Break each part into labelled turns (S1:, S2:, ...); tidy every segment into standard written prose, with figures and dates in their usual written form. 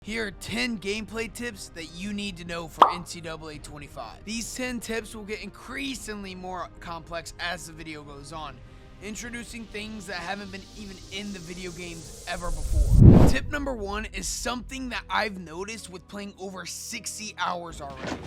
S1: Here are 10 gameplay tips that you need to know for NCAA 25. These 10 tips will get increasingly more complex as the video goes on, introducing things that haven't been even in the video games ever before. Tip number 1 is something that I've noticed with playing over 60 hours already.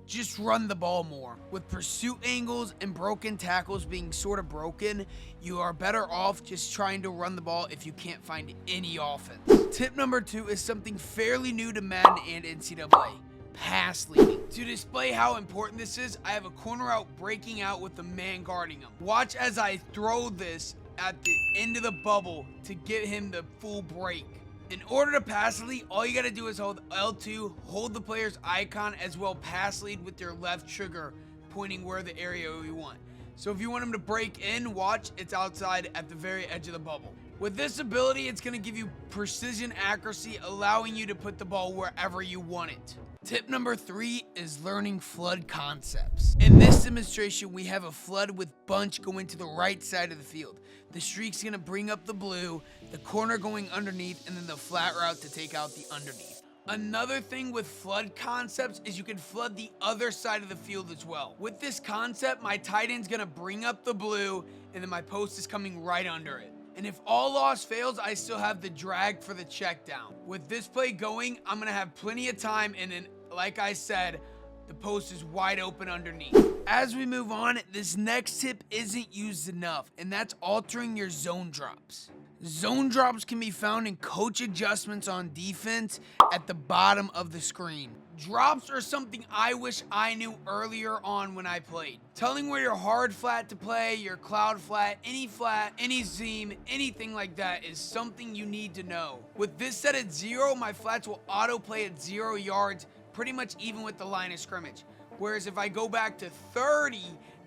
S1: Just run the ball more. With pursuit angles and broken tackles being sort of broken, you are better off just trying to run the ball if you can't find any offense. Tip number 2 is something fairly new to Madden and NCAA. Pass leading. To display how important this is, I have a corner out breaking out with the man guarding him. Watch as I throw this at the end of the bubble to get him the full break. In order to pass lead, all you gotta do is hold L2, hold the player's icon, as well pass lead with your left trigger, pointing where the area you want. So if you want him to break in, watch, it's outside at the very edge of the bubble. With this ability, it's gonna give you precision accuracy, allowing you to put the ball wherever you want it. Tip number 3 is learning flood concepts. In this demonstration, we have a flood with bunch going to the right side of the field. The streak's gonna bring up the blue, the corner going underneath, and then the flat route to take out the underneath. Another thing with flood concepts is you can flood the other side of the field as well. With this concept, my tight end's gonna bring up the blue, and then my post is coming right under it. And if all loss fails, I still have the drag for the check down. With this play going, I'm gonna have plenty of time, and then, like I said, the post is wide open underneath. As we move on, this next tip isn't used enough, and that's altering your zone drops. Zone drops can be found in coach adjustments on defense at the bottom of the screen. Drops are something I wish I knew earlier on when I played. Telling where your hard flat to play, your cloud flat, any seam, anything like that is something you need to know. With this set at 0, my flats will auto play at 0 yards, pretty much even with the line of scrimmage. Whereas if I go back to 30,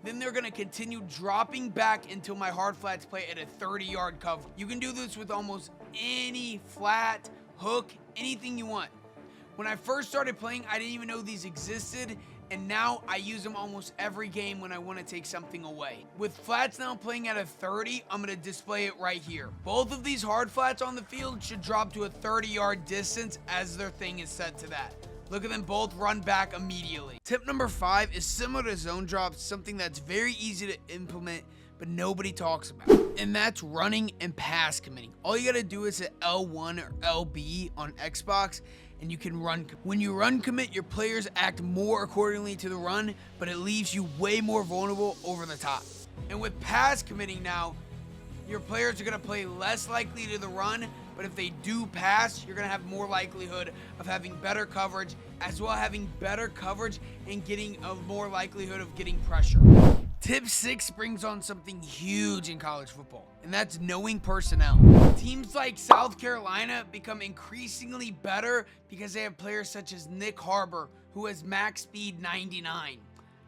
S1: then they're gonna continue dropping back until my hard flats play at a 30-yard cover. You can do this with almost any flat, hook, anything you want. When I first started playing, I didn't even know these existed, and now I use them almost every game when I want to take something away. With flats now playing at a 30, I'm going to display it right here. Both of these hard flats on the field should drop to a 30-yard distance as their thing is set to that. Look at them both run back immediately. Tip number 5 is similar to zone drops, something that's very easy to implement but nobody talks about, and that's running and pass committing. All you gotta do is hit L1 or LB on Xbox and you can run. When you run commit, your players act more accordingly to the run, but it leaves you way more vulnerable over the top. And with pass committing now, your players are gonna play less likely to the run, but if they do pass, you're gonna have more likelihood of having better coverage, as well as having better coverage and getting a more likelihood of getting pressure. Tip 6 brings on something huge in college football, and that's knowing personnel. Teams like South Carolina become increasingly better because they have players such as Nick Harbor, who has max speed 99,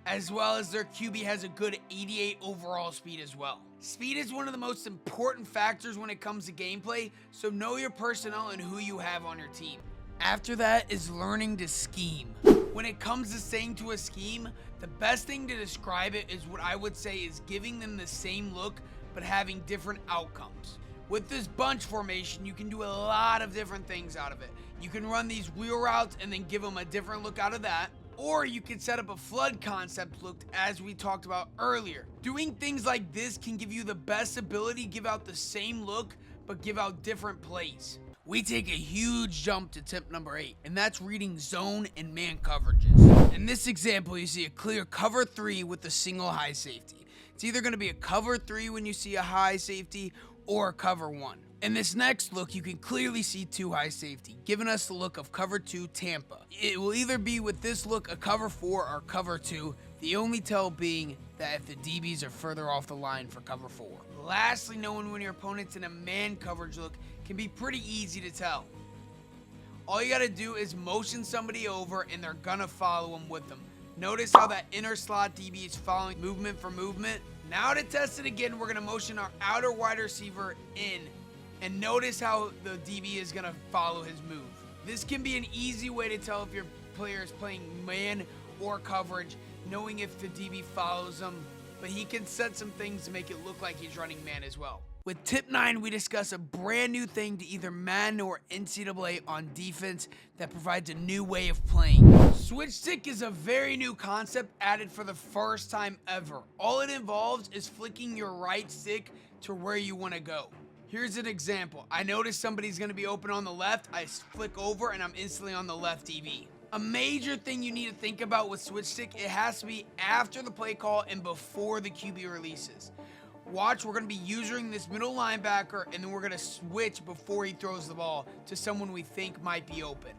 S1: as well as their QB has a good 88 overall speed as well. Speed is one of the most important factors when it comes to gameplay, so know your personnel and who you have on your team. After that is learning to scheme. When it comes to staying to a scheme, the best thing to describe it is what I would say is giving them the same look but having different outcomes. With this bunch formation, you can do a lot of different things out of it. You can run these wheel routes and then give them a different look out of that. Or you can set up a flood concept look as we talked about earlier. Doing things like this can give you the best ability to give out the same look but give out different plays. We take a huge jump to tip number 8, and that's reading zone and man coverages. In this example, you see a clear cover 3 with a single high safety. It's either going to be a cover 3 when you see a high safety or a cover 1. In this next look, you can clearly see 2 high safety, giving us the look of cover 2 Tampa. It will either be with this look a cover 4 or cover 2, the only tell being that if the DBs are further off the line for cover 4. Lastly, knowing when your opponent's in a man coverage look can be pretty easy to tell. All you gotta do is motion somebody over and they're gonna follow them with them. Notice how that inner slot DB is following movement for movement. Now to test it again, we're gonna motion our outer wide receiver in, and notice how the DB is gonna follow his move. This can be an easy way to tell if your player is playing man or coverage, knowing if the DB follows them, but he can set some things to make it look like he's running man as well. With tip 9, we discuss a brand new thing to either Madden or NCAA on defense that provides a new way of playing. Switch stick is a very new concept added for the first time ever. All it involves is flicking your right stick to where you want to go. Here's an example. I notice somebody's going to be open on the left. I flick over and I'm instantly on the left DB. A major thing you need to think about with switch stick, it has to be after the play call and before the QB releases. Watch, we're going to be using this middle linebacker, and then we're going to switch before he throws the ball to someone we think might be open.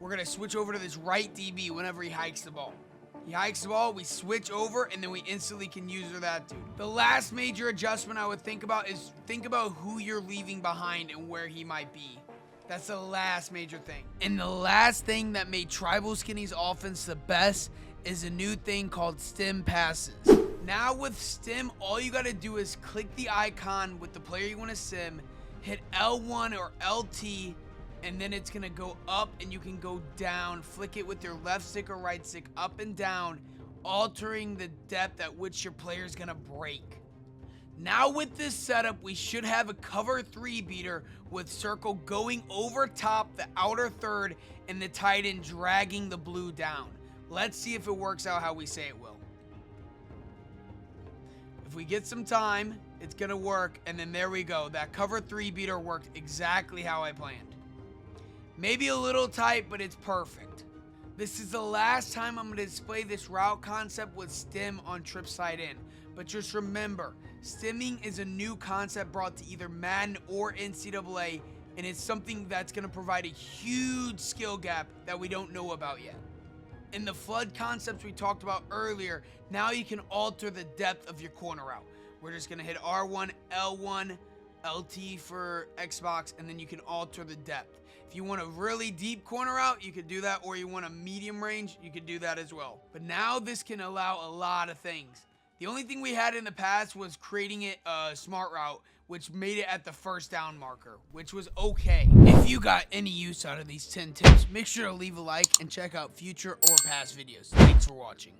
S1: We're going to switch over to this right DB whenever he hikes the ball. He hikes the ball, we switch over, and then we instantly can use that dude. The last major adjustment I would think about is think about who you're leaving behind and where he might be. That's the last major thing. And the last thing that made Tribal Skinny's offense the best is a new thing called stem passes. Now with stem, all you gotta do is click the icon with the player you wanna sim, hit L1 or LT, and then it's gonna go up and you can go down. Flick it with your left stick or right stick up and down, altering the depth at which your player is gonna break. Now with this setup, we should have a cover 3 beater with circle going over top the outer third and the tight end dragging the blue down. Let's see if it works out how we say it will. If we get some time, it's gonna work, and then there we go. That cover 3 beater worked exactly how I planned. Maybe a little tight, but it's perfect. This is the last time I'm gonna display this route concept with stem on trip side in. But just remember, stemming is a new concept brought to either Madden or NCAA, and it's something that's gonna provide a huge skill gap that we don't know about yet. In the flood concepts we talked about earlier, now you can alter the depth of your corner route. We're just gonna hit R1, L1, LT for Xbox, and then you can alter the depth. If you want a really deep corner route, you could do that, or you want a medium range, you could do that as well. But now this can allow a lot of things. The only thing we had in the past was creating it a smart route, which made it at the first down marker, which was okay. If you got any use out of these 10 tips, make sure to leave a like and check out future or past videos. Thanks for watching.